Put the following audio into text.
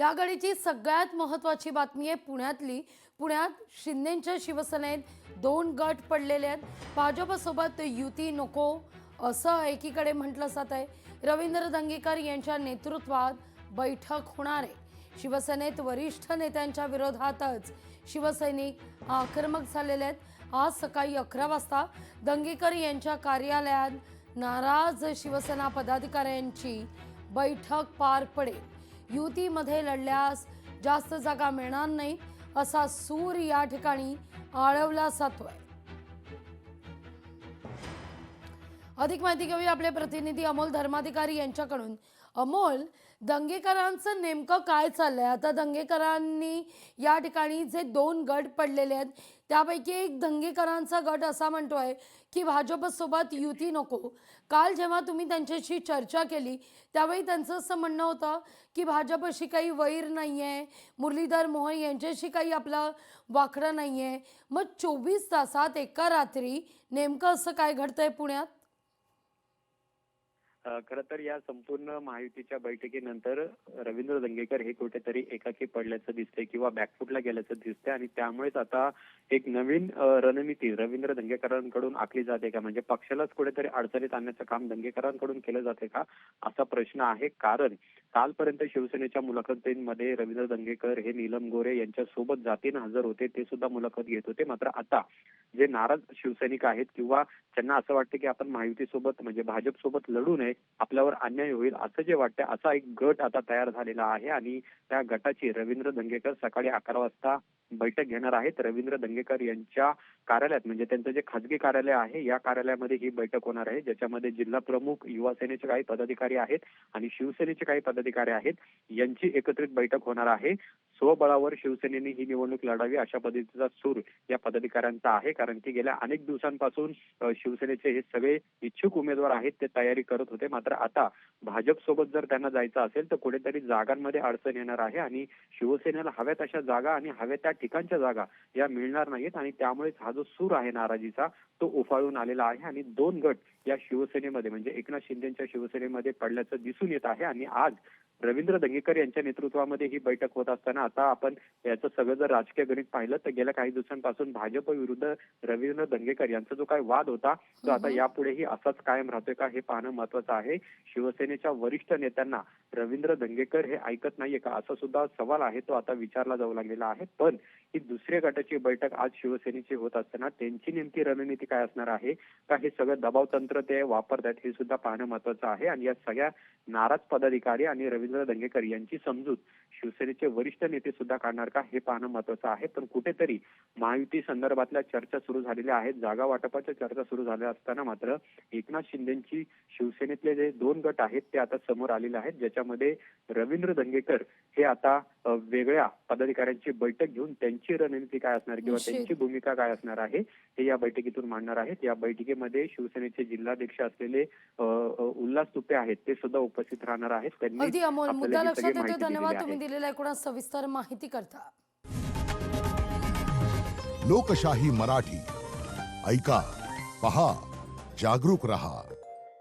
या घडीची सगळ्यात महत्त्वाची बातमी आहे पुण्यातली. पुण्यात शिंदेंच्या शिवसेनेत दोन गट पडलेले आहेत. भाजपसोबत युती नको असं एकीकडे म्हटलं जात आहे. रवींद्र दंगेकर यांच्या नेतृत्वात बैठक होणार आहे. शिवसेनेत वरिष्ठ नेत्यांच्या विरोधातच शिवसैनिक आक्रमक झालेले आहेत. आज सकाळी 11 वाजता दंगेकर यांच्या कार्यालयात नाराज शिवसेना पदाधिकाऱ्यांची बैठक पार पडेल. युतीमध्ये लढल्यास जास्त जागा मिळणार नाही असा सूर या ठिकाणी आळवला जातोय. अधिक माहिती घेऊया आपले प्रतिनिधी अमोल धर्माधिकारी यांच्याकडून. अमोल, दंगेकरांचं नेमकं काय चाललंय? आता दंगेकरांनी या ठिकाणी जे दोन गट पडलेले आहेत त्यापैकी एक दंगेकरांचा गट असा म्हणतोय की भाजपसोबत युती नको. काल जेव्हा तुम्ही त्यांच्याशी चर्चा केली त्यावेळी त्यांचं असं म्हणणं होतं की भाजपशी काही वैर नाही आहे, मुरलीधर मोहोळ यांच्याशी काही आपलं वाकडं नाही आहे. मग 24 तासात एका रात्री नेमकं असं काय घडतंय पुण्यात? खरं तर या संपूर्ण महायुतीच्या बैठकीनंतर रवींद्र दंगेकर हे कुठेतरी एकाकी पडल्याचं दिसतंय किंवा बॅकफुटला गेल्याचं दिसतंय आणि त्यामुळेच आता एक नवीन रणनीती रवींद्र दंगेकरांकडून आखली जाते का, म्हणजे पक्षालाच कुठेतरी अडचणीत आणण्याचं काम दंगेकरांकडून केलं जाते का, असा प्रश्न आहे. कारण कालपर्यंत शिवसेनेच्या मुलाखतींमध्ये रवींद्र दंगेकर हे नीलम गोरे यांच्या सोबत जातीनं हजर होते, ते सुद्धा मुलाखत घेत होते. मात्र आता जे नाराज शिवसैनिक आहेत किंवा त्यांना असं वाटतं की आपण महायुतीसोबत म्हणजे भाजपसोबत लढू नये, आपल्यावर अन्याय होईल असं जे वाटतं, असा एक गट आता तयार झालेला आहे आणि त्या गटाची रवींद्र दंगेकर सकाळी 11 वाजता बैठक घेणार आहेत. रवींद्र दंगेकर यांच्या कार्यालयात म्हणजे त्यांचं जे खासगी कार्यालय आहे या कार्यालयामध्ये ही बैठक होणार आहे, ज्याच्यामध्ये जिल्हा प्रमुख, युवा सेनेचे काही पदाधिकारी आहेत आणि शिवसेनेचे काही पदाधिकारी आहेत, यांची एकत्रित बैठक होणार आहे. स्वबळावर शिवसेनेने ही निवडणूक लढावी अशा पद्धतीचा सूर या पदाधिकाऱ्यांचा आहे. कारण की गेल्या अनेक दिवसांपासून शिवसेनेचे हे सगळे इच्छुक उमेदवार आहेत ते तयारी करत होते. मात्र आता भाजप सोबत जर त्यांना जायचं असेल तर कुठेतरी जागांमध्ये अडचण येणार आहे आणि शिवसेनेला हव्या तशा जागा आणि हव्या त्या ठिकाणच्या जागा या मिळणार नाहीत आणि त्यामुळेच हा जो सूर आहे नाराजीचा तो उफाळून आलेला आहे आणि दोन गट या शिवसेनेमध्ये म्हणजे एकनाथ शिंदेच्या शिवसेनेमध्ये पडल्याचं दिसून येत आहे. आणि आज रवींद्र दंगेकर यांच्या नेतृत्वामध्ये ही बैठक होत असताना आता आपण याचं सगळं जर राजकीय गणित पाहिलं तर गेल्या काही दिवसांपासून भाजप विरुद्ध रवींद्र दंगेकर यांचा जो काही वाद होता तो आता यापुढेही असाच कायम राहतोय का हे पाहणं महत्वाचं आहे. शिवसेनेच्या वरिष्ठ नेत्यांना रवींद्र दंगेकर हे ऐकत नाहीये का, असा सुद्धा सवाल आहे तो आता विचारला जाऊ लागलेला आहे. पण ही दुसऱ्या गटाची बैठक आज शिवसेनेची होत असताना त्यांची नेमकी रणनीती काय असणार आहे का, हे सगळं दबाव तंत्र ते वापरतात हे सुद्धा पाहणं महत्वाचं आहे. आणि या सगळ्या नाराज पदाधिकारी आणि रवींद्र दंगेकर यांची समजूत शिवसेनेचे वरिष्ठ नेते सुद्धा काढणार का हे पाहणं महत्वाचं आहे. पण कुठेतरी महायुती संदर्भातल्या चर्चा सुरू झालेल्या आहेत, जागा वाटपाच्या चर्चा सुरू झाल्या असताना मात्र एकनाथ शिंदेची शिवसेनेतले जे दोन गट आहेत ते आता समोर आलेले आहेत, ज्याच्यामध्ये रवींद्र दंगेकर हे आता वेगळ्या पदाधिकाऱ्यांची बैठक घेऊन त्यांची रणनीती काय असणार किंवा त्यांची भूमिका काय असणार आहे हे या बैठकीतून मांडणार आहेत. या बैठकीमध्ये शिवसेनेचे जिल्हाध्यक्ष असलेले उल्हास तुपे आहेत ते सुद्धा उपस्थित राहणार आहेत. अगदी अमोल, मुद्दा लक्षात येतो. धन्यवाद तुम्ही दिलेल्या एकूण सविस्तर माहिती करता. लोकशाही मराठी ऐका, पहा, जागरूक रहा.